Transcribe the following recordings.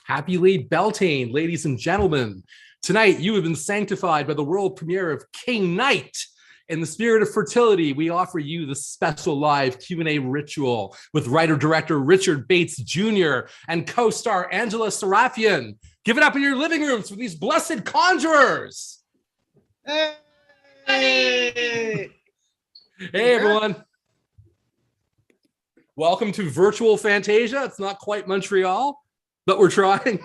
Happy Lee Beltane, ladies and gentlemen. Tonight, you have been sanctified by the world premiere of King Knight. In the spirit of fertility, we offer you the special live Q&A ritual with writer-director Richard Bates Jr. and co-star Angela Sarafyan. Give it up in your living rooms for these blessed conjurers. Hey! Hey, Hey, everyone. Welcome to virtual Fantasia. It's not quite Montreal, but we're trying.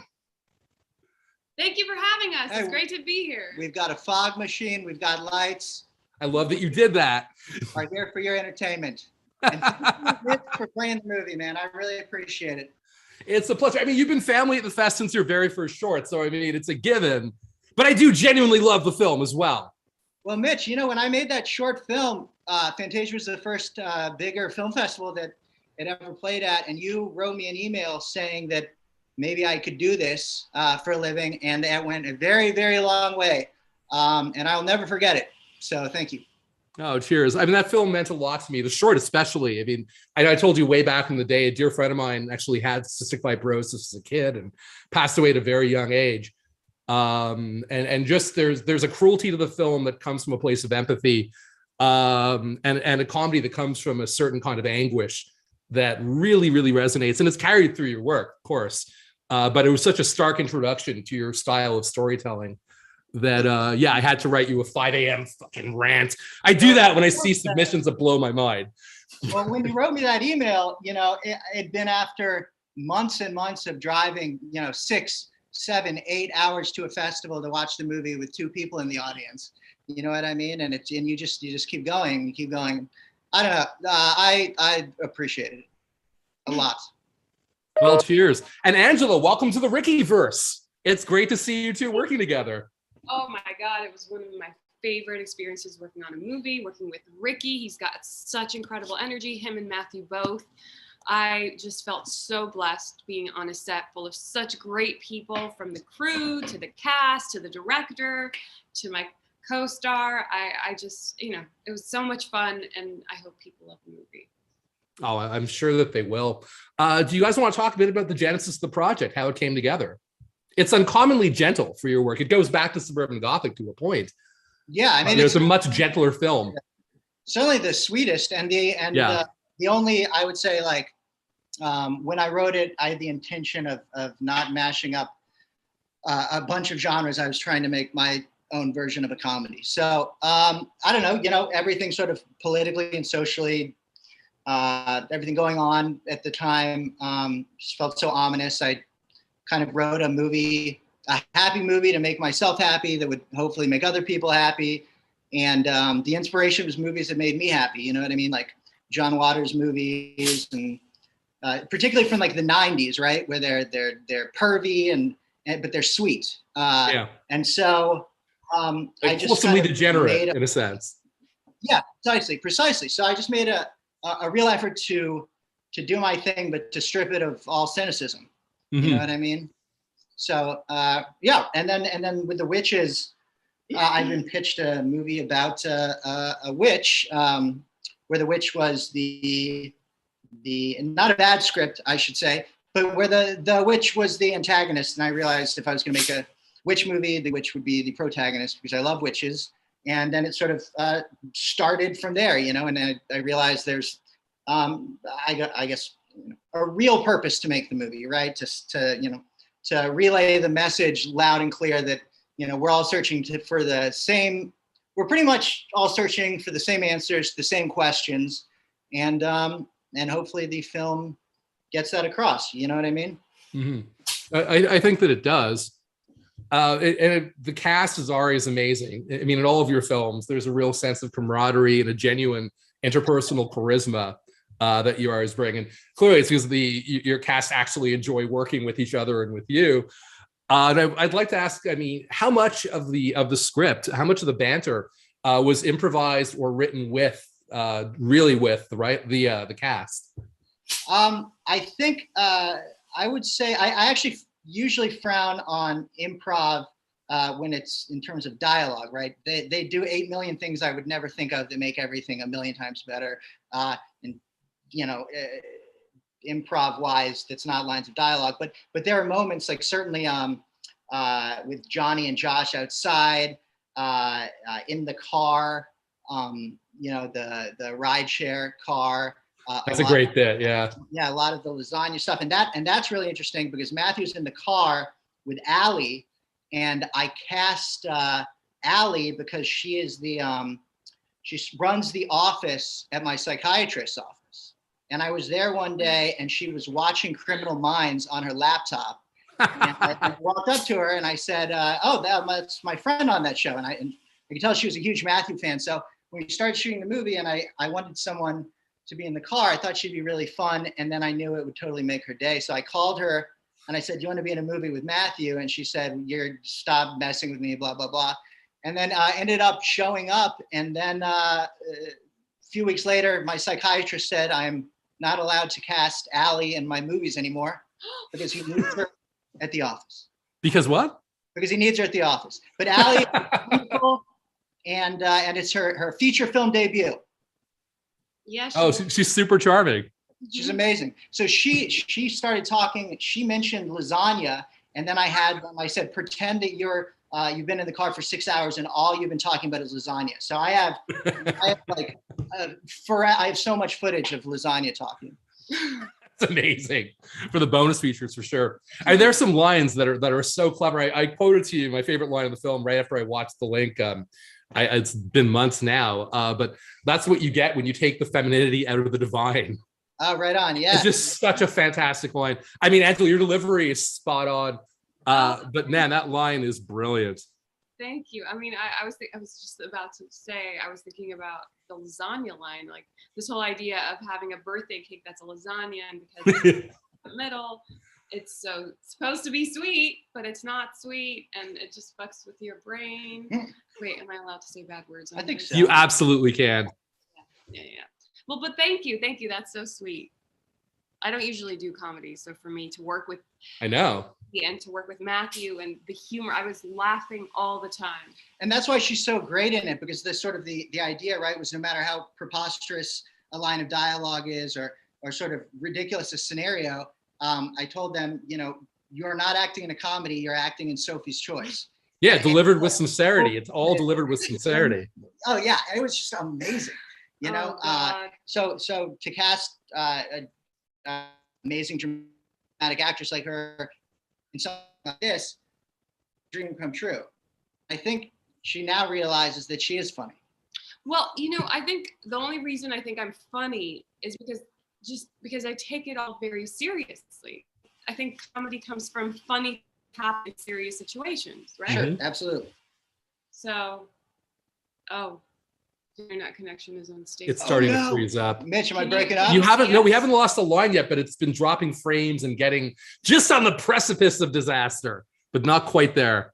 Thank you for having us. Hey, it's great to be here. We've got a fog machine. We've got lights. I love that you did that. We're here for your entertainment. And thank you for playing the movie, man. I really appreciate it. It's a pleasure. I mean, you've been family at the fest since your very first short, so I mean, it's a given. But I do genuinely love the film as well. Well, Mitch, you know, when I made that short film, Fantasia was the first bigger film festival that it ever played at, and you wrote me an email saying that maybe I could do this for a living, and that went a very, very long way, and I'll never forget it. So thank you. Oh, cheers. I mean, that film meant a lot to me, the short especially. I mean, I told you way back in the day, a dear friend of mine actually had cystic fibrosis as a kid and passed away at a very young age. And just there's a cruelty to the film that comes from a place of empathy, and a comedy that comes from a certain kind of anguish that really, really resonates, and it's carried through your work, of course. But it was such a stark introduction to your style of storytelling that, yeah, I had to write you a 5 a.m. fucking rant. I do that when I see submissions that blow my mind. Well, when you wrote me that email, you know, it'd been after months and months of driving, you know, 6, 7, 8 hours to a festival to watch the movie with 2 people in the audience. You know what I mean? And you just keep going, you keep going. I don't know. I appreciate it a lot. Well, cheers. And Angela, welcome to the Ricky-verse. It's great to see you two working together. Oh my God, it was one of my favorite experiences working on a movie, working with Ricky. He's got such incredible energy, him and Matthew both. I just felt so blessed being on a set full of such great people, from the crew to the cast to the director to my co-star. I just, you know, it was so much fun, and I hope people love the movie. Oh, I'm sure that they will. Do you guys want to talk a bit about the genesis of the project, how it came together? It's uncommonly gentle for your work. It goes back to suburban Gothic to a point. Yeah, I mean, there's a much gentler film. Certainly the sweetest, and the only, I would say, like, when I wrote it, I had the intention of not mashing up a bunch of genres. I was trying to make my own version of a comedy. So I don't know, you know, everything sort of politically and socially, everything going on at the time just felt so ominous. I kind of wrote a happy movie to make myself happy that would hopefully make other people happy. And the inspiration was movies that made me happy. You know what I mean? Like John Waters movies, and particularly from like the 90s, right? Where they're pervy but they're sweet. Yeah. And so I just wholesomely degenerate in a sense. Yeah, precisely. So I just made a real effort to do my thing, but to strip it of all cynicism. Mm-hmm. You know what I mean? So yeah, and then with the witches, I've been pitched a movie about a witch, where the witch was the not a bad script, I should say, but where the witch was the antagonist, and I realized if I was going to make a witch movie, the witch would be the protagonist because I love witches. And then it sort of started from there, you know, and I realized there's, I guess, you know, a real purpose to make the movie, right? To relay the message loud and clear that, you know, we're all searching for the same, we're pretty much all searching for the same answers, the same questions, and hopefully the film gets that across, you know what I mean? Mm-hmm. I think that it does. The cast is always amazing. I mean, in all of your films, there's a real sense of camaraderie and a genuine interpersonal charisma that you always bring. And clearly it's because your cast actually enjoy working with each other and with you. And I'd like to ask, I mean, how much of the script, how much of the banter was improvised or written with, really with the cast? I think I would say I actually usually frown on improv when it's in terms of dialogue, right? They do 8 million things I would never think of that make everything a million times better. And you know, improv wise that's not lines of dialogue, but there are moments like certainly with Johnny and Josh outside, in the car, the rideshare car. That's a great bit. Yeah. Yeah, a lot of the lasagna stuff, and that's really interesting because Matthew's in the car with Allie, and I cast Allie because she is she runs the office at my psychiatrist's office, and I was there one day, and she was watching Criminal Minds on her laptop, and I walked up to her and I said, "Oh, that's my friend on that show," and I could tell she was a huge Matthew fan. So when we started shooting the movie, and I wanted someone to be in the car, I thought she'd be really fun, and then I knew it would totally make her day. So I called her and I said, "Do you want to be in a movie with Matthew?" And she said, "Stop messing with me, blah, blah, blah." And then ended up showing up. And then a few weeks later, my psychiatrist said, I'm not allowed to cast Allie in my movies anymore because he needs her at the office. Because what? Because he needs her at the office. But Allie is wonderful, and it's her feature film debut. Yeah. She's super charming. She's amazing. So she started talking. She mentioned lasagna, and then I said, pretend that you've been in the car for 6 hours and all you've been talking about is lasagna. So I have I have so much footage of lasagna talking. That's amazing for the bonus features for sure. And there's some lines that are so clever. I quoted to you my favorite line of the film right after I watched the link. It's been months now, but that's what you get when you take the femininity out of the divine. Oh, right on. Yeah. It's just such a fantastic line. I mean, Angela, your delivery is spot on. But man, that line is brilliant. Thank you. I mean, I was just about to say, I was thinking about the lasagna line, like this whole idea of having a birthday cake that's a lasagna, and because it's in the middle, it's supposed to be sweet, but it's not sweet, and it just fucks with your brain. Wait, am I allowed to say bad words? I think so. You absolutely can. Yeah. Well, but thank you. That's so sweet. I don't usually do comedy, so for me to work with, I know, and to work with Matthew and the humor, I was laughing all the time. And that's why she's so great in it, because the idea, right, was no matter how preposterous a line of dialogue is or sort of ridiculous a scenario, I told them, you're not acting in a comedy, you're acting in Sophie's Choice. Yeah, delivered with sincerity. It's all delivered with sincerity. Oh yeah, it was just amazing. So to cast amazing dramatic actress like her in something like this, dream come true. I think she now realizes that she is funny. Well, I think the only reason I think I'm funny is because I take it all very seriously. I think comedy comes from funny, happy, serious situations, right? Sure, absolutely. So, internet connection is unstable. It's starting to freeze up. Mitch, am I breaking up? You haven't? No, we haven't lost a line yet, but it's been dropping frames and getting just on the precipice of disaster, but not quite there.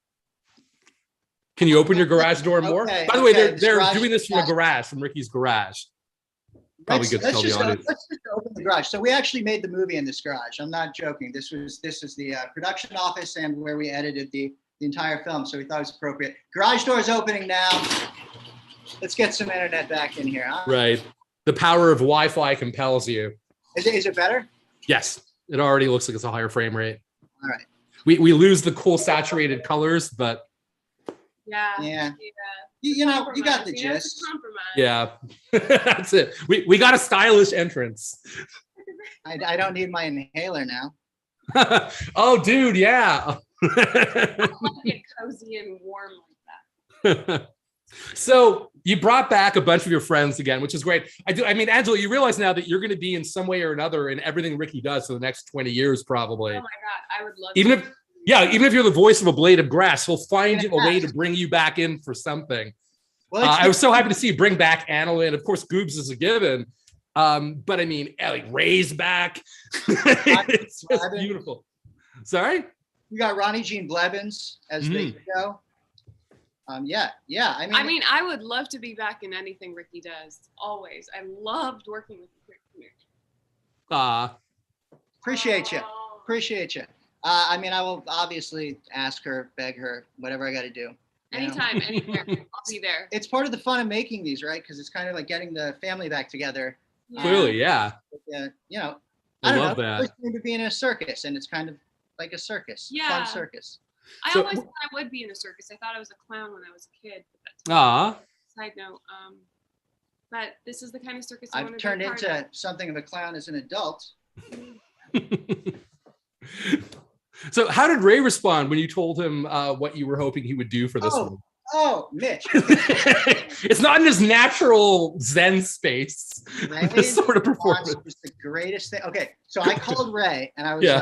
Can you open your garage door more? Okay, By the way, they're garage, doing this from a garage, from Ricky's garage. Probably good to tell the audience. Let's just open the garage. So we actually made the movie in this garage. I'm not joking. This is the production office and where we edited the entire film. So we thought it was appropriate. Garage door is opening now. Let's get some internet back in here. Huh? Right. The power of Wi-Fi compels you. Is it better? Yes. It already looks like it's a higher frame rate. All right. We lose the cool saturated colors, but yeah. You got the gist. Yeah. That's it. We got a stylish entrance. I don't need my inhaler now. Oh, dude, yeah. I like it cozy and warm like that. So you brought back a bunch of your friends again, which is great. I mean, Angela, you realize now that you're going to be in some way or another in everything Ricky does for the next 20 years, probably. Oh my God, I would love even if you're the voice of a blade of grass, he'll find a way to bring you back in for something. Well, I was so happy to see you bring back Angela, and of course, Goobs is a given. But I mean, like Ray's back. It's just beautiful. Sorry? You got Ronnie Jean Blevins as the show. Yeah. I mean, I would love to be back in anything Ricky does. Always. I loved working with Ricky. Appreciate you. I mean, I will obviously ask her, beg her, whatever I got to do. Anytime, anywhere, I'll be there. It's part of the fun of making these, right? Because it's kind of like getting the family back together. Clearly, yeah. I don't love know. that. Always dreamed of being in a circus, and it's kind of like a circus, Yeah. fun circus. I So- always thought I would be in a circus. I thought I was a clown when I was a kid. But that's Ah, a side note. But this is the kind of circus I want I've to turned be a part into of. something of a clown as an adult. so how did Ray respond when you told him what you were hoping he would do for this one? Oh, Mitch. It's not in his natural Zen space. Ray's This sort of response performance. was the greatest thing. Okay, so I called Ray, and I was Yeah.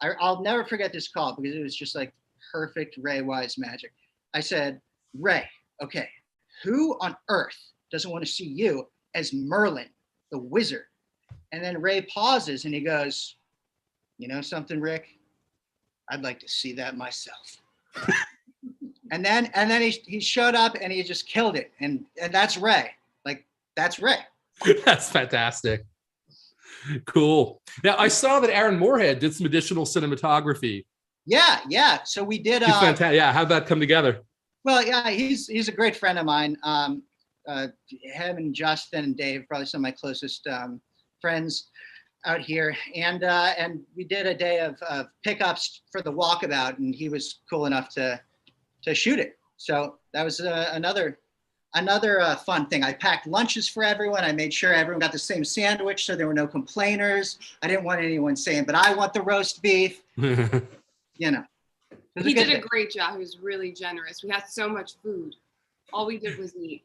like, I'll never forget this call because it was just like perfect Ray Wise magic. I said, Ray, okay, who on earth doesn't want to see you as Merlin, the wizard? And then Ray pauses and he goes, you know something, Rick? I'd like to see that myself. and then he showed up and he just killed it. And that's Ray. Like, that's Ray. That's fantastic. Cool. Now I saw that Aaron Moorhead did some additional cinematography. Yeah. So we did He's fantastic. Yeah, how'd that come together? well, yeah, he's a great friend of mine. Him and Justin and Dave, probably some of my closest friends out here. And we did a day of pickups for the walkabout, and he was cool enough to shoot it. So that was another fun thing. I packed lunches for everyone. I made sure everyone got the same sandwich, so there were no complainers. I didn't want anyone saying, "But I want the roast beef." You know. It was He good did a thing. great job. He was really generous. We had so much food. All we did was eat.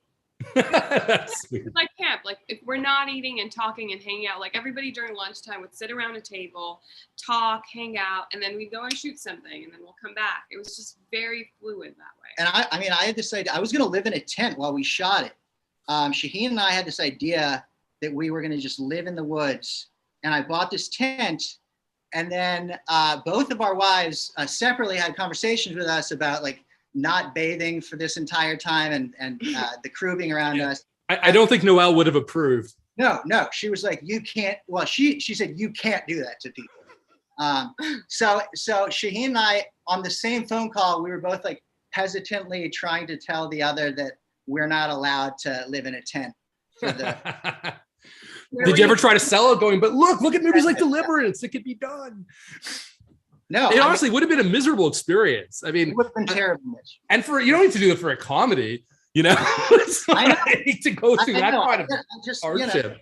That's sweet. It's like camp. Like if we're not eating and talking and hanging out, like everybody during lunchtime would sit around a table, talk, hang out, and then we'd go and shoot something, and then we'll come back. It was just very fluid that way. And I mean, I had this idea. I was going to live in a tent while we shot it. Shaheen and I had this idea that we were going to just live in the woods. And I bought this tent. And then both of our wives separately had conversations with us about like not bathing for this entire time and the crew being around us. I don't think Noelle would have approved. No. She was like, you can't. Well, she said, you can't do that to people. So Shaheen and I, on the same phone call, we were both like hesitantly trying to tell the other that we're not allowed to live in a tent. For the, Did you ever try to sell it going, but look at movies like Deliverance, it could be done. no, It honestly would have been a miserable experience. I it mean, would have been terrible, Mitch. and you don't need to do it for a comedy, you know? It's I know. like to go through that kind of I just, hardship.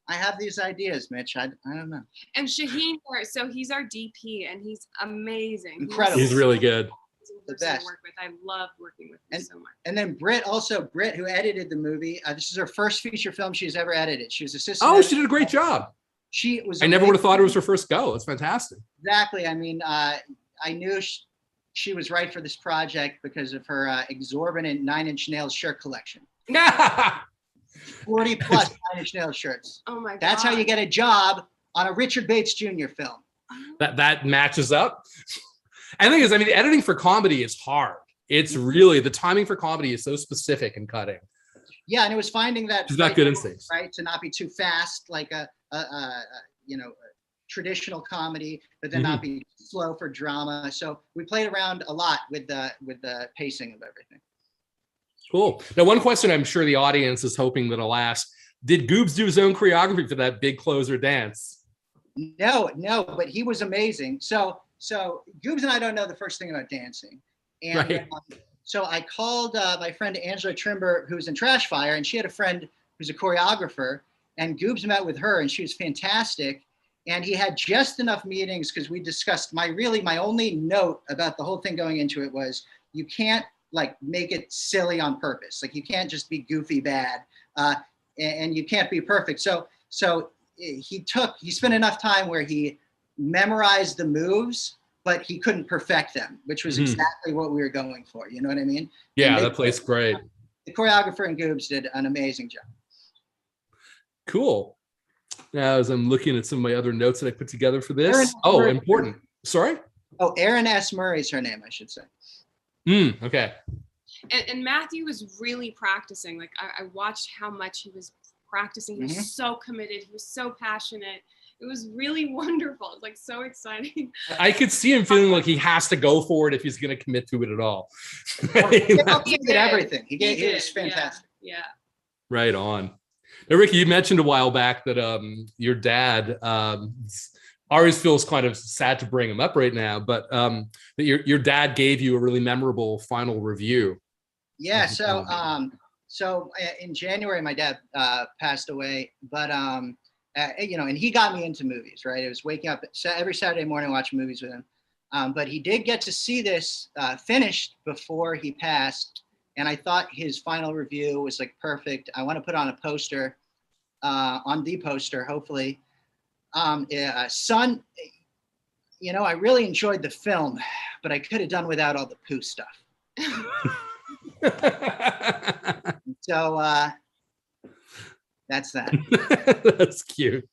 I have these ideas, Mitch. I don't know. And Shaheen, so he's our DP, and he's amazing. Incredible. He's really good. The Person to best. work with. I love working with him so much. And then Britt, who edited the movie. This is her first feature film she's ever edited. She was assistant. Oh, she did a great job. She was. I never would have thought it was her first go. It's fantastic. Exactly. I mean, I knew she was right for this project because of her exorbitant 9 Inch Nails shirt collection. 40 plus 9 Inch Nails shirts. Oh my god. That's how you get a job on a Richard Bates Jr. film. that matches up. And the thing is, I mean, editing for comedy is hard. It's really, the timing for comedy is so specific and cutting. Yeah, and it was finding that. She's got good instincts. Right, to not be too fast, like a traditional comedy, but then not be slow for drama. So we played around a lot with the pacing of everything. Cool. Now, one question I'm sure the audience is hoping that I'll ask: did Goobs do his own choreography for that big closer dance? No, but he was amazing. So Goobs and I don't know the first thing about dancing, and Right. So I called my friend Angela Trimber, who's in Trash Fire, and she had a friend who's a choreographer, and Goobs met with her, and she was fantastic. And he had just enough meetings because we discussed my only note about the whole thing going into it was you can't like make it silly on purpose. Like you can't just be goofy bad, and you can't be perfect. So he spent enough time where he memorized the moves, but he couldn't perfect them, which was exactly what we were going for. You know what I mean? Yeah, that plays great. The choreographer and Goobs did an amazing job. Cool. Now, as I'm looking at some of my other notes that I put together for this. Aaron Oh, Murray. important. Sorry? Oh, Erin S. Murray's her name, I should say. Okay. And Matthew was really practicing. Like I watched how much he was practicing. He was so committed. He was so passionate. It was really wonderful. It's like so exciting. I could see him feeling like he has to go for it if he's going to commit to it at all. He did everything. He did, was fantastic. Yeah. Right on. Now, Ricky, you mentioned a while back that your dad always feels kind of sad to bring him up right now, but that your dad gave you a really memorable final review. Yeah. So in January, my dad passed away, but and he got me into movies. Right, it was waking up every Saturday morning watching movies with him. But he did get to see this finished before he passed. And I thought his final review was like perfect. I want to put on a poster, on the poster, hopefully. Son, I really enjoyed the film, but I could have done without all the poo stuff. So that's that. That's cute.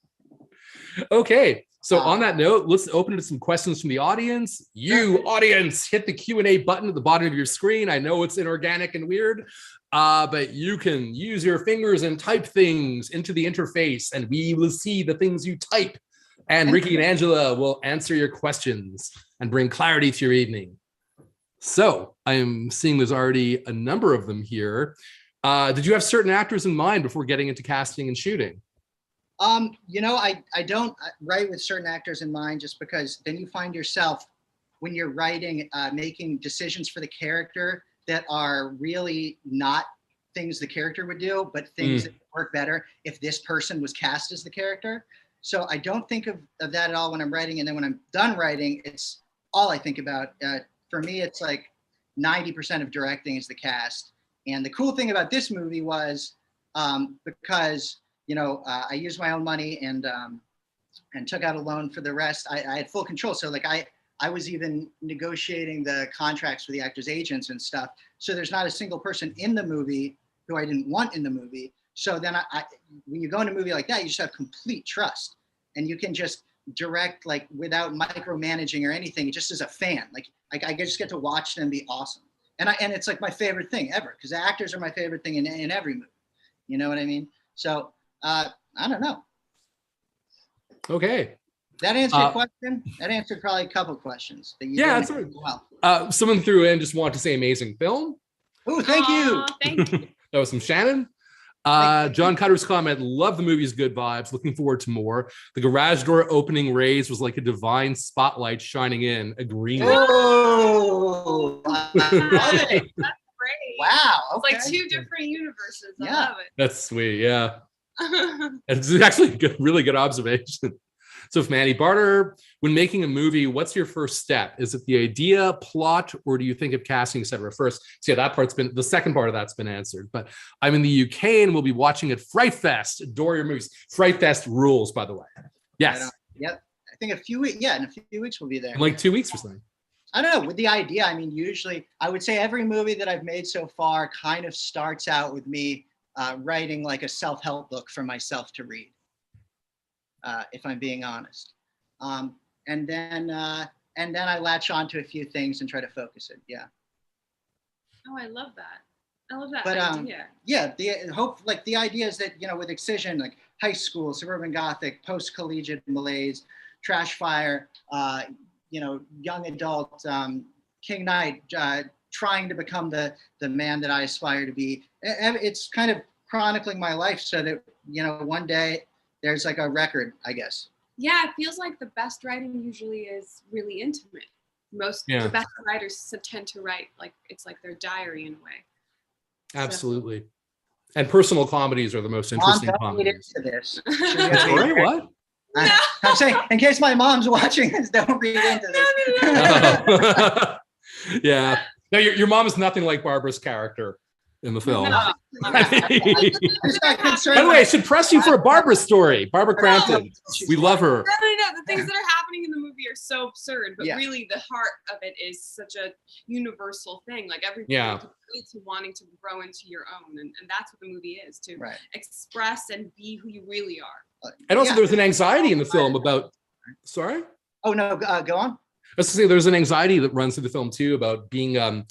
Okay. So on that note, let's open it to some questions from the audience. You, audience, hit the Q&A button at the bottom of your screen. I know it's inorganic and weird, but you can use your fingers and type things into the interface, and we will see the things you type. And Ricky and Angela will answer your questions and bring clarity to your evening. So I'm seeing there's already a number of them here. Did you have certain actors in mind before getting into casting and shooting? I don't write with certain actors in mind, just because then you find yourself, when you're writing, making decisions for the character that are really not things the character would do, but things that work better if this person was cast as the character. So I don't think of that at all when I'm writing. And then when I'm done writing, it's all I think about. For me, it's like 90% of directing is the cast. And the cool thing about this movie was because I used my own money and took out a loan for the rest. I had full control. So like I was even negotiating the contracts with the actors' agents and stuff. So there's not a single person in the movie who I didn't want in the movie. So then when you go in a movie like that, you just have complete trust, and you can just direct like without micromanaging or anything, just as a fan. Like I just get to watch them be awesome. And it's like my favorite thing ever, because the actors are my favorite thing in every movie. You know what I mean? So I don't know. Okay. That answered your question? That answered probably a couple questions. That you that's right. Well. Someone threw in, just want to say amazing film. Oh, thank you. Thank you. That was from Shannon. John Cutter's comment, love the movie's good vibes. Looking forward to more. The garage door opening rays was like a divine spotlight shining in. Agreeing. Oh, I love it. That's great. Wow. Okay. It's like two different universes. I love it. That's sweet. Yeah. It's actually a really good observation. So if Manny Barter, when making a movie, what's your first step? Is it the idea, plot, or do you think of casting, etc. first? So yeah, that part's been, the second part of that's been answered. But I'm in the UK and we'll be watching at Fright Fest. Adore your movies. Fright Fest rules, by the way. Yes. Yep. I think in a few weeks we'll be there. In like 2 weeks or something. I don't know. With the idea, I mean, usually I would say every movie that I've made so far kind of starts out with me writing like a self-help book for myself to read. If I'm being honest, and then I latch on to a few things and try to focus it. Yeah. Oh, I love that. I love that idea. Yeah, the idea is that with Excision, like high school, suburban gothic, post-collegiate malaise, trash fire, young adult, King Knight, trying to become the man that I aspire to be. It's kind of chronicling my life so that one day there's like a record, I guess. Yeah, it feels like the best writing usually is really intimate. The best writers tend to write like it's like their diary in a way. Absolutely. So. And personal comedies are the most interesting comedies. Don't read into this. Sorry, what? No. I'm saying, in case my mom's watching this, don't read into this. No. Yeah. No, your mom is nothing like Barbara's character in the film. No. By the way, I should press you for a Barbara story. Barbara Crampton. We love her. No. The things that are happening in the movie are so absurd, but really the heart of it is such a universal thing. Like everybody to wanting to grow into your own. And that's what the movie is, to express and be who you really are. And also there's an anxiety in the film about, sorry? Oh, no, go on. Let's say there's an anxiety that runs through the film too about being,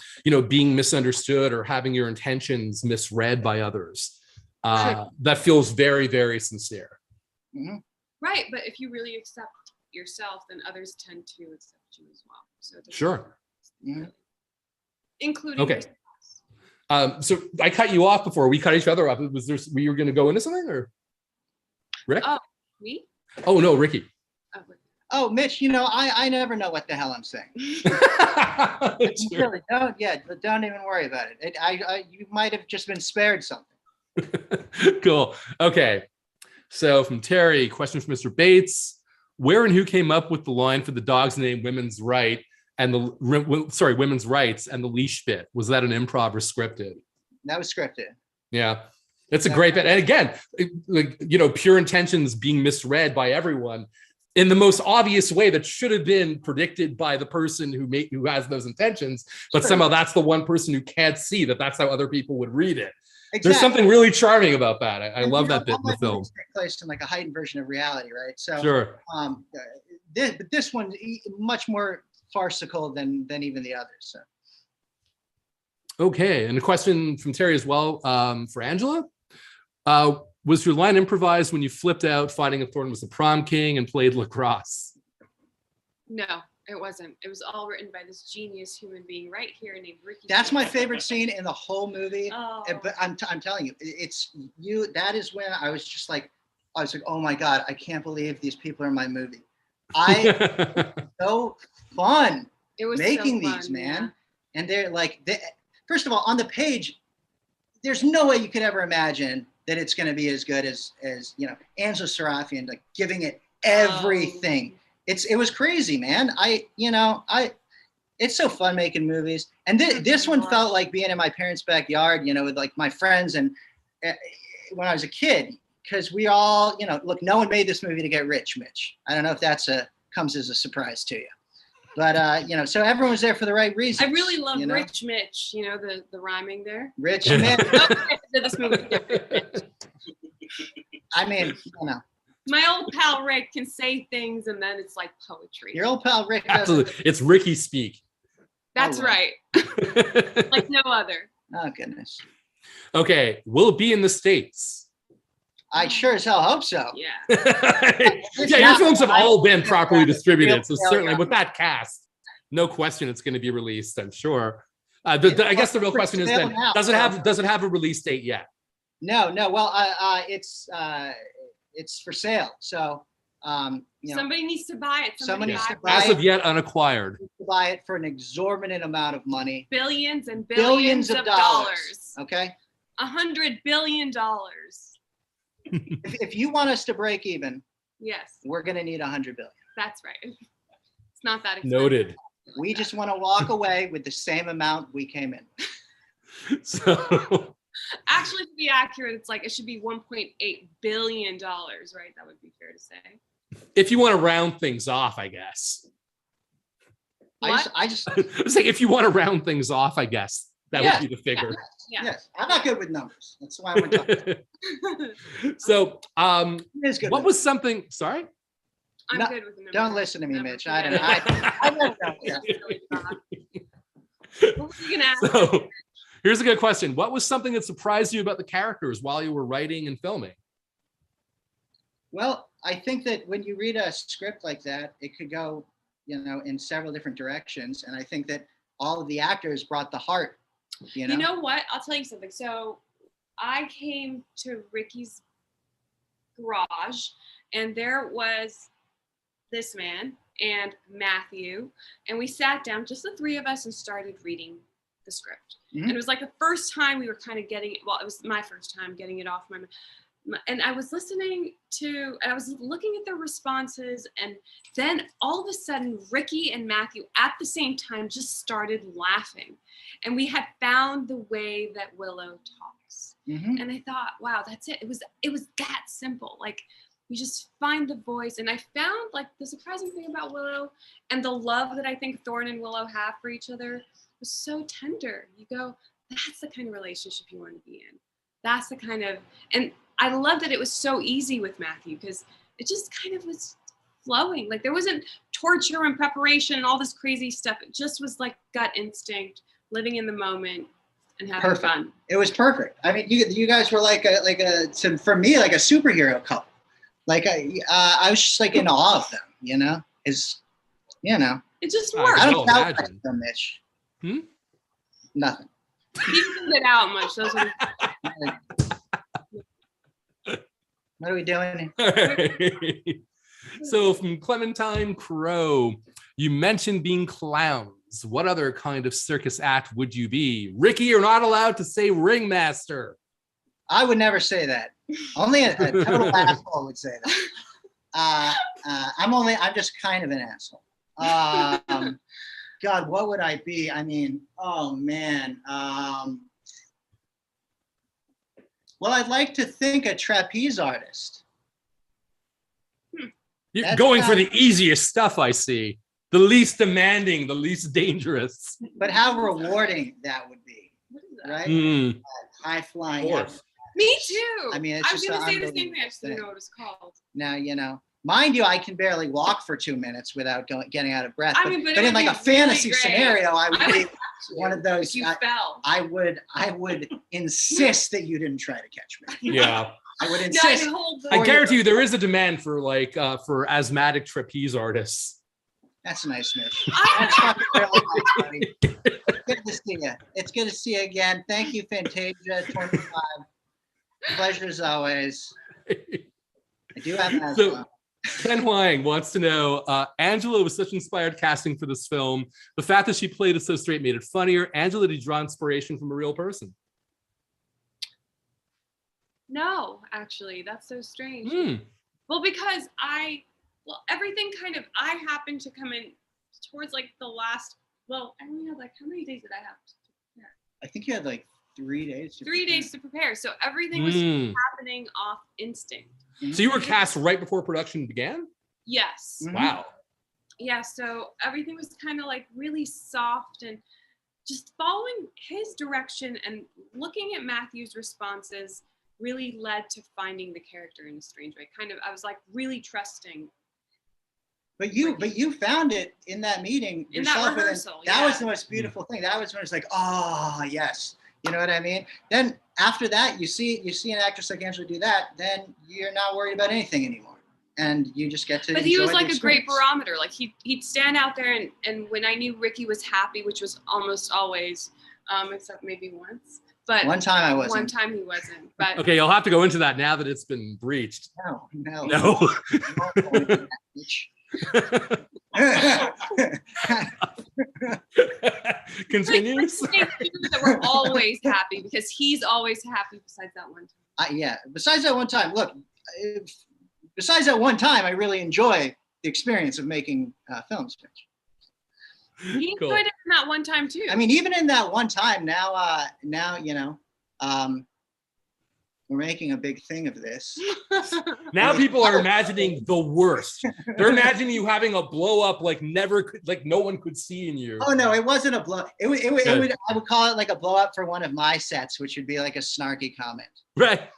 being misunderstood or having your intentions misread by others. That feels very, very sincere. Mm-hmm. Right, but if you really accept yourself, then others tend to accept you as well. So sure. Mm-hmm. Including yourself. So I cut you off before we cut each other off. Were you going to go into something or? Rick? Oh, me? Oh, no, Ricky. Oh, Ricky. Oh, Mitch, I never know what the hell I'm saying. Sure. Really, don't even worry about it. You might have just been spared something. Cool. Okay. So from Terry, question from Mr. Bates. Where and who came up with the line for the dog's name Women's Right and Women's Rights and the leash bit? Was that an improv or scripted? That was scripted. Yeah. It's a great bit. And again, pure intentions being misread by everyone in the most obvious way that should have been predicted by the person who has those intentions, but somehow that's the one person who can't see that that's how other people would read it. Exactly. There's something really charming about that. I love that bit in the film. Take place in like a heightened version of reality, right? So sure. This one's much more farcical than even the others. So. Okay, and a question from Terry as well for Angela. Was your line improvised when you flipped out finding a Thornton was the prom king and played lacrosse? No, it wasn't. It was all written by this genius human being right here named Ricky. That's my favorite scene in the whole movie. Oh. But I'm telling you, it's you. That is when I was like, oh my God, I can't believe these people are in my movie. So fun. It was making so fun, these, man. Yeah. And they're like, first of all, on the page, there's no way you could ever imagine that it's going to be as good as Angela Sarafyan, like giving it everything. It was crazy, man. It's so fun making movies. And this one felt like being in my parents' backyard, with like my friends and when I was a kid, because we all, look, no one made this movie to get rich, Mitch. I don't know if that's comes as a surprise to you. But, so everyone was there for the right reasons. I really love Rich Mitch, the rhyming there. Rich Mitch. This movie. I mean, My old pal Rick can say things and then it's like poetry. Your old pal Rick. Absolutely. It's Ricky speak. That's right. Like no other. Oh, goodness. Okay. Will it be in the States? I sure as hell hope so. Yeah. Your films have all been properly distributed. So certainly with that cast, no question it's going to be released, I'm sure. I guess the real question is then, does it have a release date yet? No. Well, it's for sale. So, somebody needs to buy it. Somebody needs to buy as of yet unacquired. To buy it for an exorbitant amount of money. Billions and billions of dollars. Okay. $100 billion. If you want us to break even, yes, we're going to need $100 billion. That's right. It's not that expensive. Noted. We just want to walk away with the same amount we came in. So, actually, to be accurate, it's like it should be $1.8 billion, right? That would be fair to say. If you want to round things off, I guess. What? I just I'm saying if you want to round things off, I guess that would be the figure. Yeah. Yes, I'm not good with numbers. That's why I went to. So, Good what was something? Sorry. I'm No, good with the numbers. Don't listen to me, Mitch. I don't know. I don't know. Yeah. What were you gonna ask? So, here's a good question. What was something that surprised you about the characters while you were writing and filming? Well, I think that when you read a script like that, it could go, in several different directions. And I think that all of the actors brought the heart. You know what? I'll tell you something. So I came to Ricky's garage and there was this man and Matthew, and we sat down, just the three of us, and started reading the script. Mm-hmm. And it was like the first time we were kind of getting it. Well, it was my first time getting it off my and I was listening to, and I was looking at their responses, and then all of a sudden, Ricky and Matthew at the same time just started laughing. And we had found the way that Willow talks. Mm-hmm. And I thought, wow, that's it. It was that simple. Like, you just find the voice. And I found like the surprising thing about Willow and the love that I think Thorne and Willow have for each other was so tender. You go, that's the kind of relationship you want to be in. That's the kind of, and I love that it was so easy with Matthew because it just kind of was flowing. Like there wasn't torture and preparation and all this crazy stuff. It just was like gut instinct, living in the moment and having fun. It was perfect. I mean, you guys were for me, like a superhero couple. Like I was just like in awe of them, It just worked. I don't doubt them, Mitch. Nothing. He didn't get out much. Those are... What are we doing? So from Clementine Crow, you mentioned being clowns. What other kind of circus act would you be? Ricky, you're not allowed to say ringmaster. I would never say that. Only a total asshole would say that. I'm just kind of an asshole. God, what would I be? I mean, oh man. Well, I'd like to think a trapeze artist. You're That's going for the easiest stuff, I see. The least demanding, the least dangerous. But how rewarding that would be, right? Mm. High flying. Me too. I mean, it's I was just going to say the unbelievable same thing. I just didn't thing. know what it was called. Now, you know, mind you, I can barely walk for 2 minutes without getting out of breath. I But, mean, but but it in would like a be really fantasy great. scenario, I would I be would one of those. If you fell. I would insist that you didn't try to catch me. Yeah. I would No, insist. I guarantee you there is a demand for like for asthmatic trapeze artists. That's nice, Mitch. That's fucking really nice, buddy. Good to see you. It's good to see you again. Thank you, Fantasia 25. Pleasure as always. I do have asthma. So, Ken Huang wants to know, Angela was such inspired casting for this film. The fact that she played it so straight made it funnier. Angela, did you draw inspiration from a real person? No, actually, that's so strange. Well, because everything kind of, I happened to come in towards like the last, well, I only had like, how many days did I have to prepare? I think you had like 3 days. 3 days to prepare. So everything was happening off instinct. So you were cast right before production began? Yes. Wow. Yeah, so everything was kind of like really soft and just following his direction and looking at Matthew's responses really led to finding the character in a strange way. Kind of, I was like really trusting. But you found it in that meeting In yourself. that rehearsal, that was the most beautiful thing. That was when it's like, oh yes, you know what I mean. Then after that, you see an actress like Angela do that, then you're not worried about anything anymore, and you just get to. But he was enjoy like the a great experience. barometer. Like he'd stand out there, and when I knew Ricky was happy, which was almost always, except maybe once. But One time I wasn't. One time he wasn't. But Okay, you'll have to go into that now that it's been breached. No. Continues. that we're always happy because he's always happy besides that one time. Yeah. Besides that one time, look. Besides that one time, I really enjoy the experience of making films. He enjoyed it in that one time too. I mean, even in that one time, now you know, we're making a big thing of this. Now people are imagining the worst. They're imagining you having a blow up like no one could see in you. Oh no, it wasn't a blow. It would I would call it like a blow up for one of my sets, which would be like a snarky comment. Right.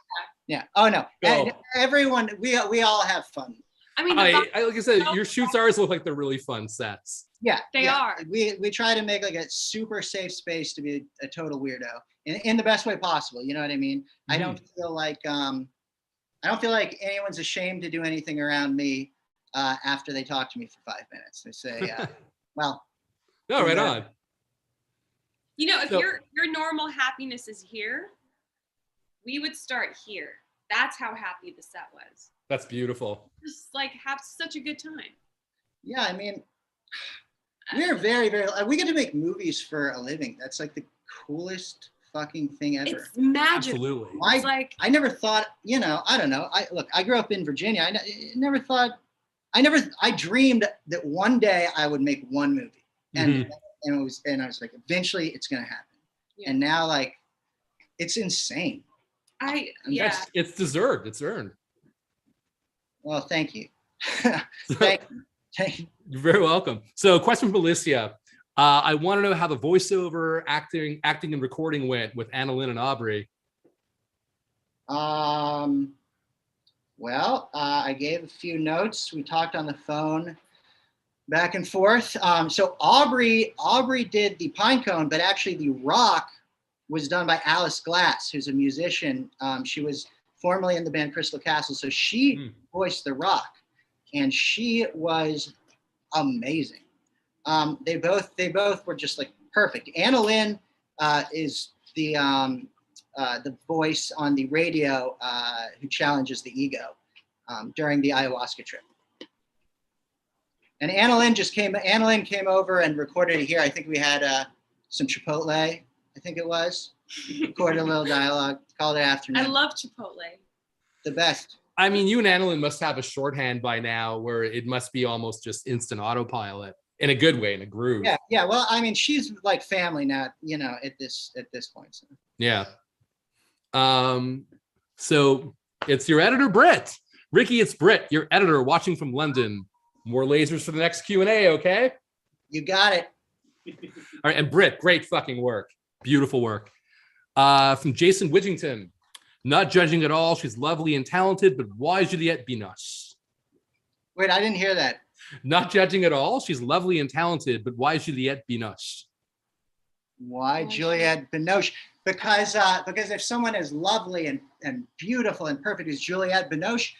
Yeah. Oh no. And everyone, we all have fun. I mean, like I said, your shoots always look like they're really fun sets. Yeah, they are. We try to make like a super safe space to be a total weirdo in the best way possible. You know what I mean? I don't feel like anyone's ashamed to do anything around me after they talk to me for 5 minutes. They say, "Well." No, right on. You know, if your normal happiness is here, we would start here. That's how happy the set was. That's beautiful. Just like have such a good time. Yeah, I mean, we're very, very. We get to make movies for a living. That's like the coolest fucking thing ever. It's magical. Absolutely. It's like I never thought. You know, I don't know. I grew up in Virginia. I never thought. I dreamed that one day I would make one movie, and I was like, eventually it's gonna happen. Yeah. And now, like, it's insane. It's deserved. It's earned. Well, thank you. Thank you. You're very welcome. So, question from Alicia. I want to know how the voiceover, acting, and recording went with Anna Lynn and Aubrey. Well, I gave a few notes. We talked on the phone back and forth. So Aubrey did the Pinecone, but actually the rock was done by Alice Glass, who's a musician. She was formerly in the band Crystal Castle. So she voiced the rock, and she was amazing. They both were just like perfect. Anna Lynn is the the voice on the radio who challenges the ego during the ayahuasca trip. And Anna Lynn came over and recorded it here. I think we had some Chipotle, I think it was. Recorded a little dialogue, called it afternoon. I love Chipotle. The best. I mean, you and Annalyn must have a shorthand by now where it must be almost just instant autopilot in a good way, in a groove. Yeah. Well, I mean, she's like family now, at this point. So. Yeah. So it's your editor, Britt. Ricky, it's Britt, your editor, watching from London. More lasers for the next Q&A, okay? You got it. All right, and Britt, great fucking work. Beautiful work. From Jason Widgington. Not judging at all. She's lovely and talented, but why Juliette Binoche? Wait, I didn't hear that. Not judging at all. She's lovely and talented, but why Juliette Binoche? Why Juliette Binoche? Because if someone is lovely and beautiful and perfect as Juliette Binoche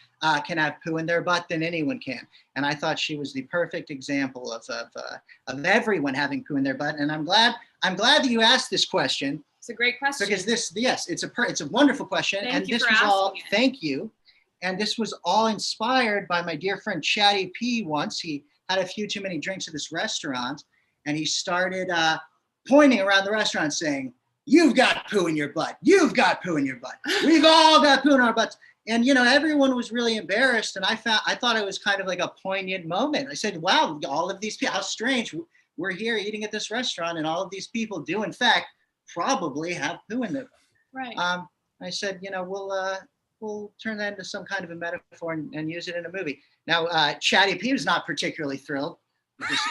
can have poo in their butt, then anyone can. And I thought she was the perfect example of everyone having poo in their butt. And I'm glad that you asked this question. It's a great question. Because it's a wonderful question. Thank you. And this was all inspired by my dear friend Chatty P. Once he had a few too many drinks at this restaurant, and he started pointing around the restaurant saying, "You've got poo in your butt. You've got poo in your butt. We've all got poo in our butts." And everyone was really embarrassed, and I thought it was kind of like a poignant moment. I said, "Wow, all of these people, how strange. We're here eating at this restaurant, and all of these people do, in fact, probably have poo in their butt." Right. I said, we'll turn that into some kind of a metaphor and use it in a movie. Now, Chatty P was not particularly thrilled with this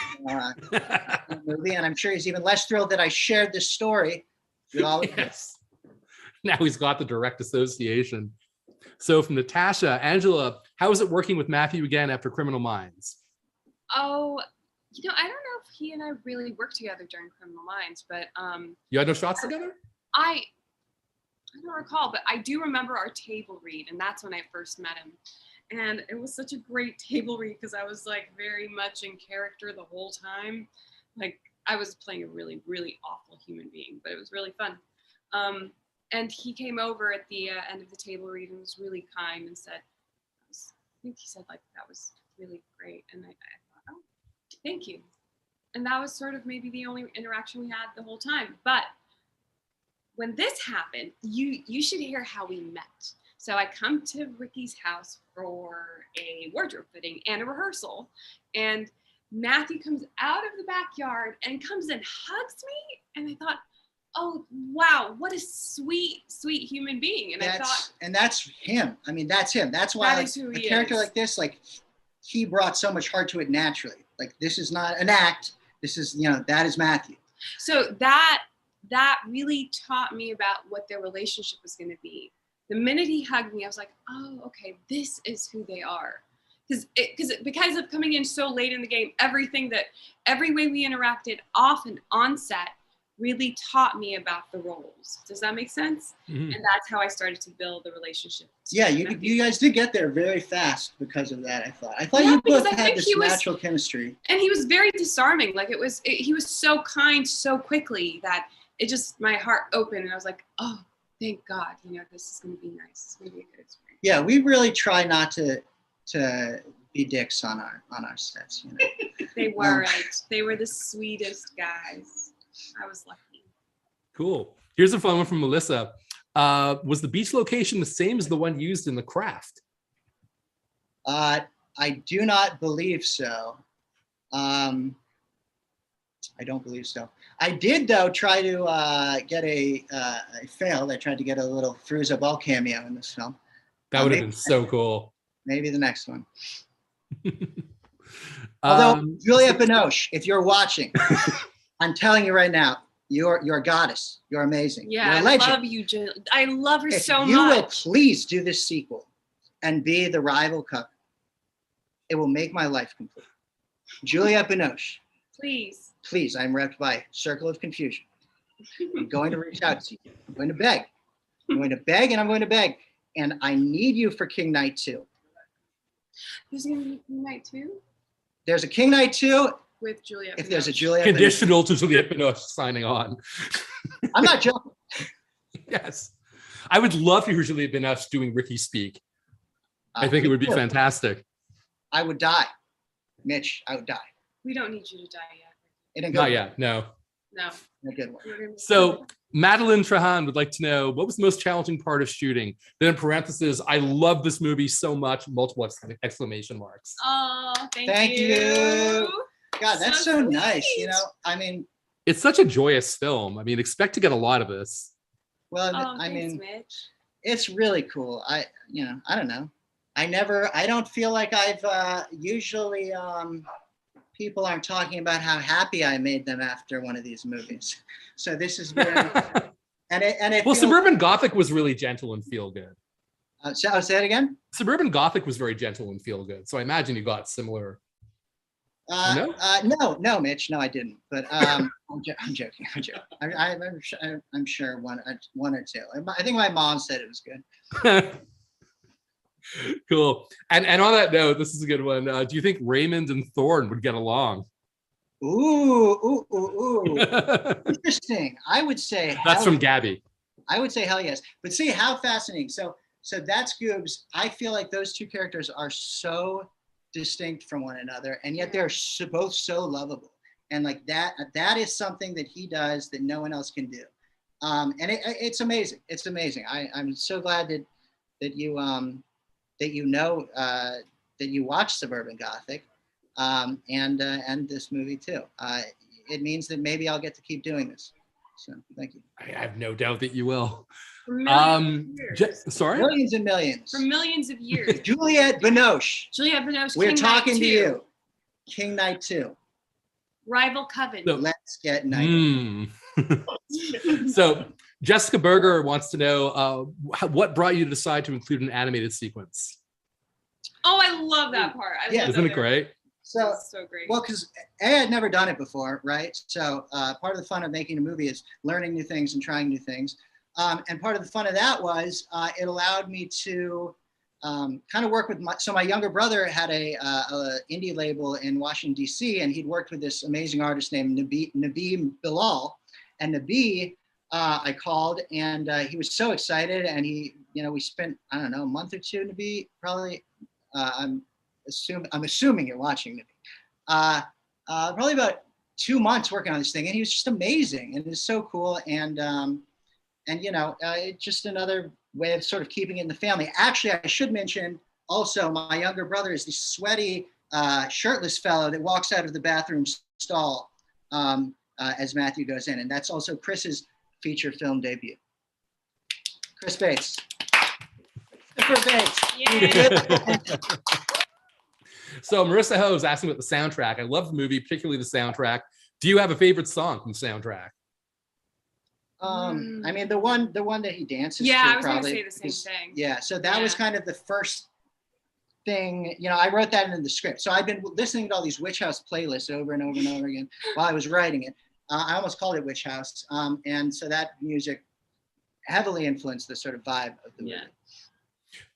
movie, and I'm sure he's even less thrilled that I shared this story with all of Yes. Now he's got the direct association. So from Natasha, Angela, how is it working with Matthew again after Criminal Minds? Oh, I don't know if he and I really worked together during Criminal Minds, but You had no shots together? I don't recall, but I do remember our table read, and that's when I first met him. And it was such a great table read because I was like very much in character the whole time. Like I was playing a really, really awful human being, but it was really fun. And he came over at the end of the table read and was really kind and said, I think he said like, that was really great. And I thought, oh, thank you. And that was sort of maybe the only interaction we had the whole time. But when this happened, you should hear how we met. So I come to Ricky's house for a wardrobe fitting and a rehearsal. And Matthew comes out of the backyard and comes and hugs me. And I thought, oh, wow, what a sweet, sweet human being. And that's him. I mean, that's him. That's why a character like this, like he brought so much heart to it naturally. Like this is not an act. This is, that is Matthew. So that really taught me about what their relationship was going to be. The minute he hugged me, I was like, oh, okay, this is who they are. Because of coming in so late in the game, every way we interacted off and on set really taught me about the roles. Does that make sense? Mm-hmm. And that's how I started to build the relationship. Yeah, you guys did get there very fast because of that, I thought you both had this natural chemistry. And he was very disarming. Like he was so kind so quickly that it just, my heart opened and I was like, oh, thank God, this is going to be nice. It's going to be a good experience. Yeah, we really try not to be dicks on our sets. They weren't. They were the sweetest guys. I was lucky. Cool. Here's a fun one from Melissa. Was the beach location the same as the one used in The Craft? I do not believe so. I don't believe so. I did, though, try to get I failed. I tried to get a little Fruza Ball cameo in this film. That would have been so cool. Maybe the next one. Although, Juliette Binoche, if you're watching, I'm telling you right now, you're a goddess. You're amazing. Yeah, you're a legend. I love you, Jill. I love her so much. If you will please do this sequel and be the rival couple, it will make my life complete. Juliette Binoche. Please. Please, I'm wrecked by Circle of Confusion. I'm going to reach out to you. I'm going to beg. I'm going to beg and I'm going to beg. And I need you for King Knight 2. There's going to be King Knight 2? There's a King Knight 2. With Juliette. If there's a Juliette Conditional to Juliette Binoche signing on. I'm not joking. Yes. I would love to hear Juliette Binoche doing Ricky speak. I think it would be fantastic. I would die. Mitch, I would die. We don't need you to die yet. Not yet, no. No. In a good way. So Madeline Trahan would like to know, what was the most challenging part of shooting? Then in parentheses, I love this movie so much, multiple exclamation marks. Oh, thank you. God, that's so sweet. nice. You know, I mean, it's such a joyous film. I mean, expect to get a lot of this. Well, I mean, it's really cool. I don't know. I don't feel like I've usually people aren't talking about how happy I made them after one of these movies. So this is very, and it well, Suburban Gothic was really gentle and feel good. So say it again. Suburban Gothic was very gentle and feel good. So I imagine you got similar. No, Mitch. No, I didn't. But I'm joking. I'm sure one or two. I think my mom said it was good. Cool. And on that note, this is a good one. Do you think Raymond and Thorne would get along? Ooh. Interesting. I would say that's from Gabby. I would say hell yes. But see how fascinating. So that's Goobs. I feel like those two characters are so distinct from one another, and yet they're both so lovable. And like that is something that he does that no one else can do. And it's amazing. It's amazing. I'm so glad that you watch Suburban Gothic, and this movie too. It means that maybe I'll get to keep doing this. So thank you. I have no doubt that you will. For millions of years. Sorry? Millions and millions. For millions of years. Juliette Binoche. Juliette Binoche. We're King talking Knight to 2. you. King Knight 2. Rival Coven. Let's get knighted. So Jessica Berger wants to know what brought you to decide to include an animated sequence? Oh, I love that part. Isn't it great? So great. Well, because I had never done it before, right? So part of the fun of making a movie is learning new things and trying new things. And part of the fun of that was it allowed me to kind of work with my younger brother had a indie label in Washington, D.C., and he'd worked with this amazing artist named Nabi Bilal. And Nabi, I called, and he was so excited, and we spent, I don't know, a month or two, Nabi, probably, I'm assuming you're watching Nabi, probably about 2 months working on this thing, and he was just amazing, and it was so cool, and it's just another way of sort of keeping it in the family. Actually, I should mention also my younger brother is the sweaty, shirtless fellow that walks out of the bathroom stall as Matthew goes in. And that's also Chris's feature film debut. Chris Bates. Christopher Bates. So Marissa Ho is asking about the soundtrack. I love the movie, particularly the soundtrack. Do you have a favorite song from the soundtrack? I mean, the one that he dances to, I was probably, going to say the same thing. Yeah, so that was kind of the first thing, I wrote that in the script. So I've been listening to all these Witch House playlists over and over and over again while I was writing it. I almost called it Witch House. And so that music heavily influenced the sort of vibe of the movie.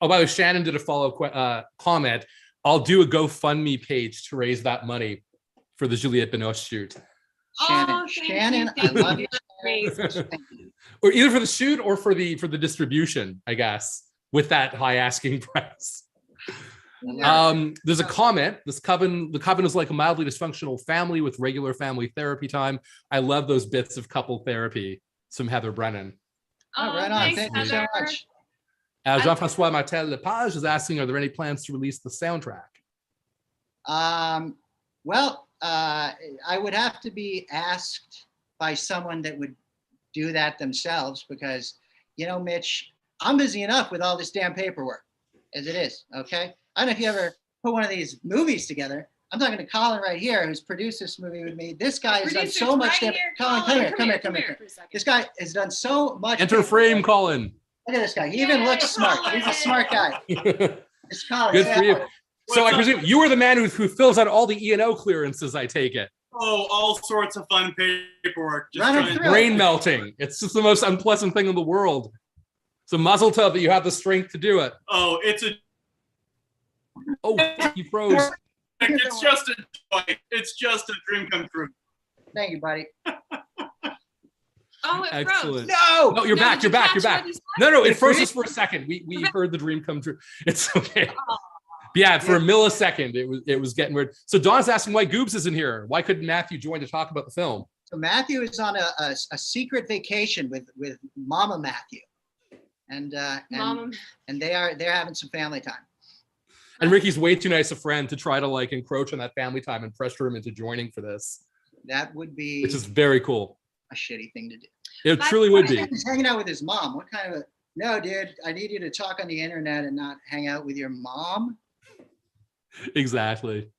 Oh, by the way, Shannon did a follow comment. I'll do a GoFundMe page to raise that money for the Juliette Binoche shoot. Shannon, I love you. Or either for the shoot or for the distribution, I guess, with that high asking price. There's a comment. The coven is like a mildly dysfunctional family with regular family therapy time. I love those bits of couple therapy. Some Heather Brennan. Right on. Thank you so much. Jean-Francois Martel Lepage is asking, are there any plans to release the soundtrack? Well, I would have to be asked by someone that would do that themselves because, Mitch, I'm busy enough with all this damn paperwork as it is, okay? I don't know if you ever put one of these movies together. I'm talking to Colin right here, who's produced this movie with me. This guy has done so much. Colin, come here. This guy has done so much. Enter frame, Colin. Look at this guy. He even looks smart. He's a smart guy. It's Colin. Good for you. So I presume you are the man who fills out all the E&O clearances, I take it. Oh, all sorts of fun paperwork. Brain melting. It's just the most unpleasant thing in the world. So mazel tov that you have the strength to do it. Oh, you froze. It's just a joy. It's just a dream come true. Thank you, buddy. Oh, it froze. Excellent. No. No, you're No, back. did You're you back. catch You're back. what he said? No, it It froze freeze? us for a second. We Okay. heard the dream come true. It's okay. Oh. Yeah, for a millisecond, it was getting weird. So Don's asking why Goobs isn't here. Why couldn't Matthew join to talk about the film? So Matthew is on a secret vacation with Mama Matthew, and Mama. and they're having some family time. And Ricky's way too nice a friend to try to like encroach on that family time and pressure him into joining for this, That would be which is very cool. a shitty thing to do. It truly would be. He's hanging out with his mom. What kind of no, dude? I need you to talk on the internet and not hang out with your mom. Exactly.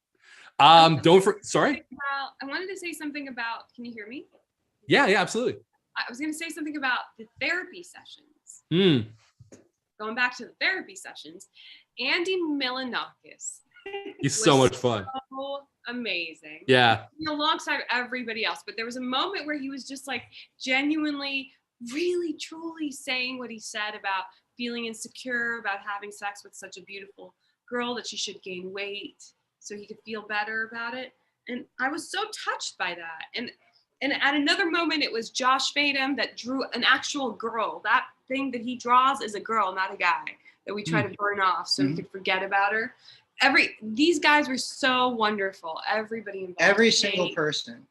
Sorry. Well, I wanted to say something about. Can you hear me? Yeah, absolutely. I was going to say something about the therapy sessions. Mm. Going back to the therapy sessions, Andy Milanakis. He's so much fun. So amazing. Yeah. Alongside everybody else, but there was a moment where he was just like genuinely, really, truly saying what he said about feeling insecure, about having sex with such a beautiful girl that she should gain weight so he could feel better about it. And I was so touched by that. And at another moment, it was Josh Fadem that drew an actual girl. That thing that he draws is a girl, not a guy, that we try to burn off so we could forget about her. These guys were so wonderful. Everybody involved. Every single person.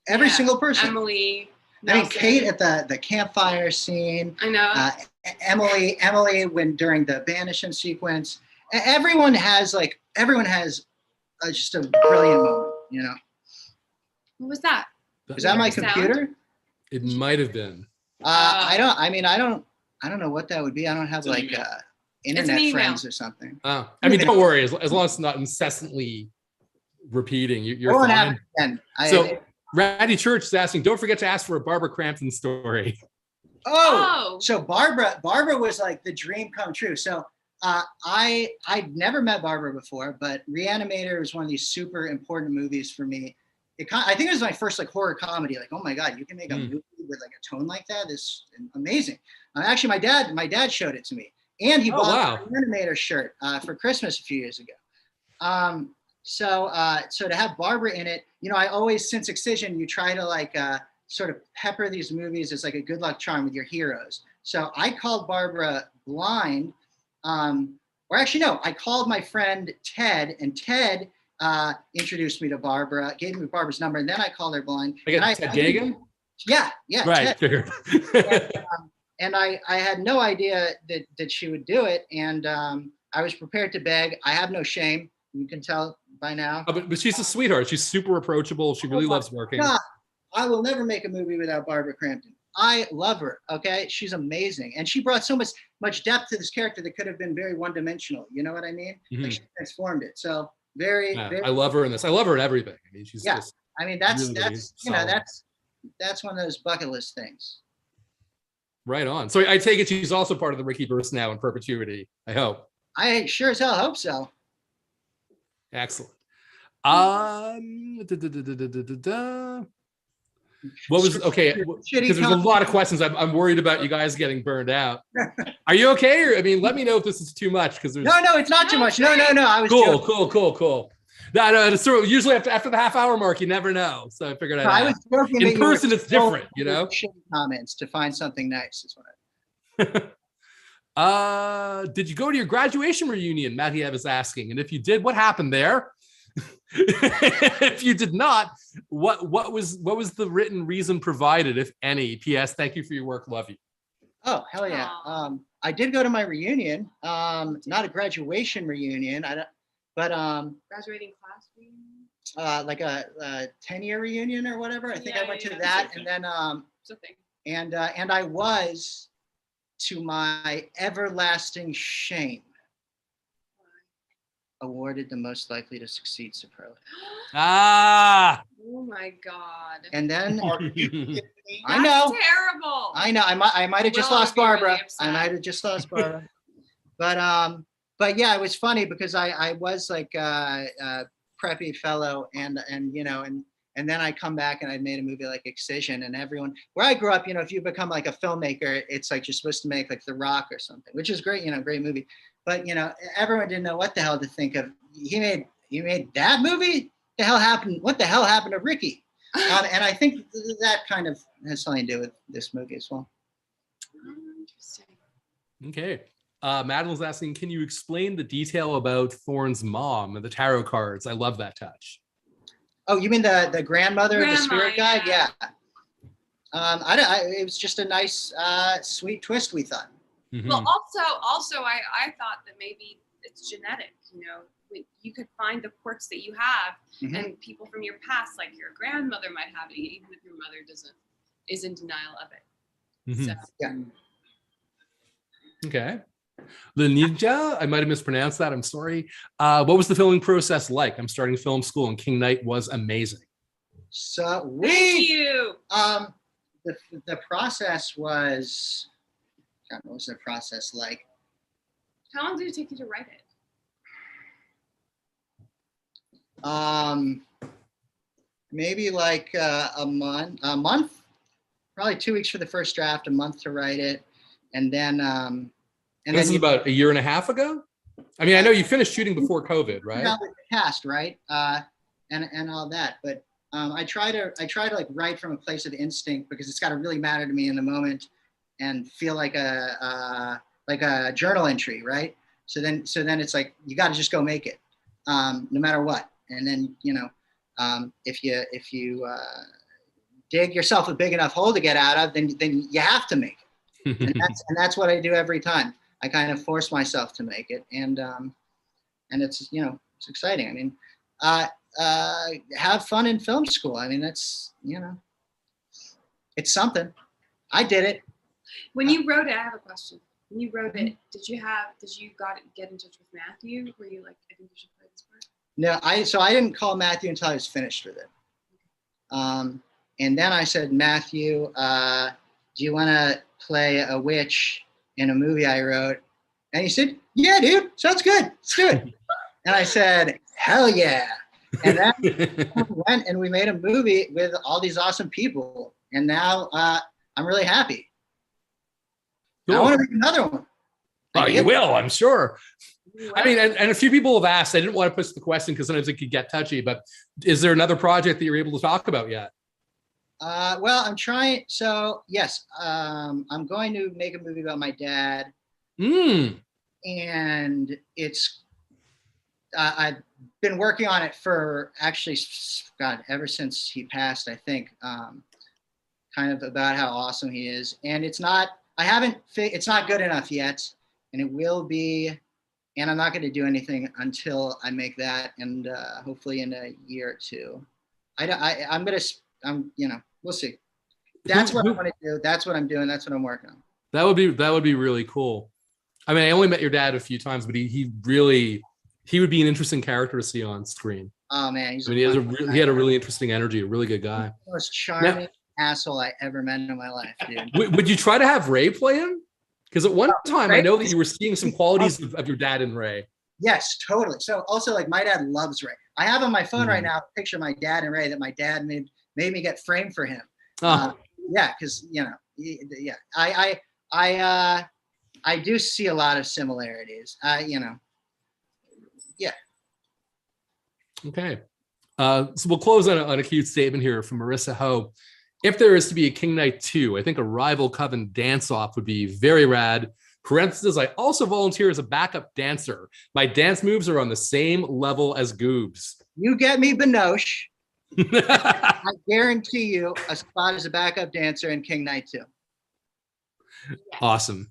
Every single person. Emily. I mean, Nelson. Kate at the campfire scene. I know. Emily when during the banishment sequence. Everyone has just a brilliant moment. You know. What was that? Is that my Sound? computer? It might have been. I don't know what that would be. I don't have like internet email. friends or something. Oh, I mean, don't worry. As long as it's not incessantly repeating, you're I won't fine. have it again. So Randy Church is asking, don't forget to ask for a Barbara Crampton story. So Barbara was like the dream come true. So I'd never met Barbara before, but Reanimator was one of these super important movies for me. I think it was my first like horror comedy. Like, oh my God, you can make a movie with like a tone like that. This is amazing. Actually, my dad showed it to me, and he bought an Reanimator shirt for Christmas a few years ago. So to have Barbara in it, you know, I always, since Excision, you try to like sort of pepper these movies as like a good luck charm with your heroes. So I called Barbara blind, or actually no, I called my friend Ted, and Ted introduced me to Barbara, gave me Barbara's number, and then I called her blind. Ted Gagan? Yeah. Right. Ted. And I had no idea that she would do it, and I was prepared to beg. I have no shame. You can tell by now. But she's a sweetheart. She's super approachable. She really loves working. God, I will never make a movie without Barbara Crampton. I love her. Okay, she's amazing, and she brought so much depth to this character that could have been very one-dimensional. You know what I mean? Like she transformed it. So very. I love her in this. I love her in everything. I mean, she's just. I mean, that's really you know solid. that's one of those bucket list things. Right on. So I take it she's also part of the Ricky verse now in perpetuity. I hope. I sure as hell hope so. Excellent. What was okay? Because there's a lot of questions. I'm worried about you guys getting burned out. Are you okay? Or I mean, let me know if this is too much. Because No, it's not too much. No. I was cool. No. So usually after the half hour mark, you never know. So I figured I was joking. in person, it's different, you know. Shitty comments to find something nice is what Did you go to your graduation reunion? Matty was asking, and if you did, what happened there? If you did not, what was the written reason provided, if any? P.S. Thank you for your work. Love you. Oh, hell yeah. I did go to my reunion. Not a graduation reunion. But graduating class reunion. like a 10-year reunion or whatever. I think I went to that, and then and I was, to my everlasting shame, awarded the most likely to succeed superlative. Ah. Oh my God. And then Are you kidding me? I know. That's terrible. I know. I might have just Will lost would be really Barbara. upset. I might have just lost Barbara. But yeah, it was funny because I was like a preppy fellow, and you know, and then I come back and I made a movie like Excision, and everyone where I grew up, you know, if you become like a filmmaker, it's like you're supposed to make like The Rock or something, which is great, you know, great movie. But you know, everyone didn't know what the hell to think of. He made that movie. What the hell happened to Ricky? And I think that kind of has something to do with this movie as well. Interesting. Okay. Madeline's asking, can you explain the detail about Thorne's mom and the tarot cards? I love that touch. Oh, you mean the grandmother of the Grandma, spirit guide? yeah. Yeah. It was just a nice, sweet twist, we thought. Mhm. Well, also, I thought that maybe it's genetic. You could find the quirks that you have, Mhm. and people from your past, like your grandmother, might have it, even if your mother is in denial of it. Mhm. So, Yeah. Okay. The Ninja, I might have mispronounced that. I'm sorry. What was the filming process like? I'm starting film school, and King Knight was amazing. So thank you. The process was, God, what was the process like? How long did it take you to write it? Maybe like a month, probably 2 weeks for the first draft, a month to write it, and then This is about a year and a half ago. I mean, I know you finished shooting before COVID, right? With the cast, right? And all that, but I try to like write from a place of instinct, because it's got to really matter to me in the moment and feel like a journal entry, right? So then it's like you got to just go make it, no matter what. And then if you dig yourself a big enough hole to get out of, then you have to make it. And that's what I do every time. I kind of force myself to make it, and it's it's exciting. I mean, have fun in film school. I mean, that's it's something. I did it. When you wrote it, I have a question. When you wrote it, did you get in touch with Matthew? Were you like, I think you should play this part? No, I didn't call Matthew until I was finished with it. And then I said, Matthew, do you want to play a witch in a movie I wrote? And he said, yeah, dude, sounds good. Let's do it. And I said, hell yeah. And then we went and we made a movie with all these awesome people. And now I'm really happy. Cool. I want to make another one. Oh, you will, I'm sure. You I mean, and a few people have asked, I didn't want to push the question because sometimes it could get touchy, but is there another project that you're able to talk about yet? Well, I'm trying. So yes, I'm going to make a movie about my dad. And it's, I've been working on it for actually, God, ever since he passed, I think, kind of about how awesome he is. And it's not good enough yet, and it will be, and I'm not going to do anything until I make that, and hopefully in a year or two. We'll see. That's what I want to do. That's what I'm doing. That's what I'm working on. That would be really cool. I mean, I only met your dad a few times, but he would be an interesting character to see on screen. Oh man, he had a really interesting energy, a really good guy. The most charming asshole I ever met in my life, dude. Would you try to have Ray play him? Because at one time, I know that you were seeing some qualities of your dad in Ray. Yes, totally. So also, like, my dad loves Ray. I have on my phone right now a picture of my dad and Ray that my dad made me get framed for him. Yeah, because I do see a lot of similarities. Yeah. Okay. So we'll close on a cute statement here from Marissa Ho. If there is to be a King Knight 2, I think a rival coven dance-off would be very rad. Parenthesis, I also volunteer as a backup dancer. My dance moves are on the same level as Goob's. You get me, Binoche. I guarantee you a spot as a backup dancer in King Knight 2. Awesome.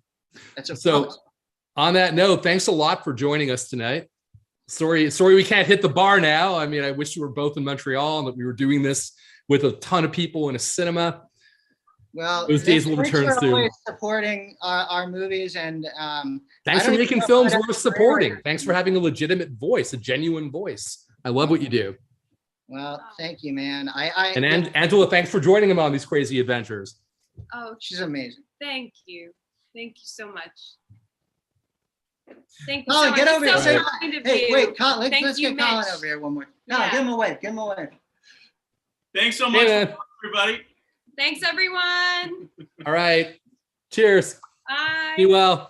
That's a so promise. On that note, thanks a lot for joining us tonight. Sorry we can't hit the bar now. I mean, I wish you were both in Montreal and that we were doing this with a ton of people in a cinema. Well, those days will return soon. Always supporting our movies, and thanks for making films worth supporting. Thanks for having a legitimate voice, a genuine voice. I love what you do. Well, thank you, man. Angela, thanks for joining him on these crazy adventures. Oh, she's amazing. Thank you so much. Thank you. Colin, so much. get over here. So kind of hey, you. wait, Colin, let's you, get Colin Mitch. over here one more. Colin, give him a wave. Give him a wave. Thanks so much, everybody. Thanks, everyone. All right. Cheers. Bye. Be well.